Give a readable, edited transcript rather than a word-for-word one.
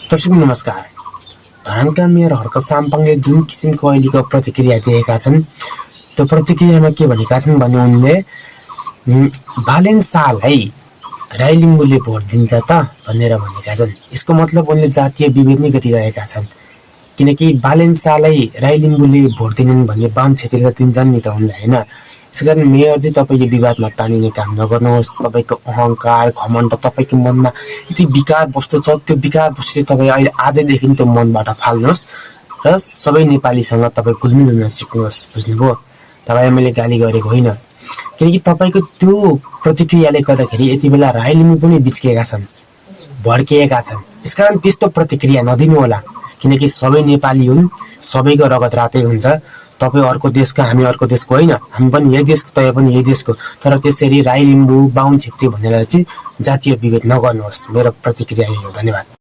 दर्शक नमस्कार। धरानका मेयर हर्क साम्पाङले जुन किसिमको अहिलेको प्रतिक्रिया दिएका छन् त्यो प्रतिक्रियामा के भनेका छन् भने उनले बालेन शाहलाई राई लिम्बूले भोट दिन्छ त भनेर भनेका छन्। यसको मतलब उनले जातीय विभेद नै गरिरहेका छन्, किनकि बालेन शाहलाई राई लिम्बूले भोट दिनेन् भन्ने बाहुन क्षेत्रीले दिन्छन् नि त उनलाई, होइन। यसकारण मेयर चाहिँ तपाईँ यो विवादमा तानिने काम नगर्नुहोस्। तपाईँको अहङ्कार घमण्ड तपाईँको मनमा यति विकार वस्तु छ, त्यो विकार वस्तु चाहिँ तपाईँ अहिले आजैदेखि त्यो मनबाट फाल्नुहोस् र सबै नेपालीसँग तपाईँ घुलमिल हुन सिक्नुहोस्, बुझ्नुभयो। तपाईँ मैले गाली गरेको होइन, किनकि तपाईँको त्यो प्रतिक्रियाले गर्दाखेरि यति बेला राई लिम्बू पनि बिच्किएका छन्, भड्किएका छन्। यसकारण त्यस्तो प्रतिक्रिया नदिनु होला, किनकि सबै नेपाली हुन्, सबैको रगत रातै हुन्छ। तपाईँ अर्को देशको, हामी अर्को देशको होइन, हामी पनि यही देशको, तपाईँ पनि यही देशको। तर त्यसरी राई लिम्बू बाहुन छेत्री भनेर चाहिँ जातीय विभेद नगर्नुहोस्। मेरो प्रतिक्रिया यही हो। धन्यवाद।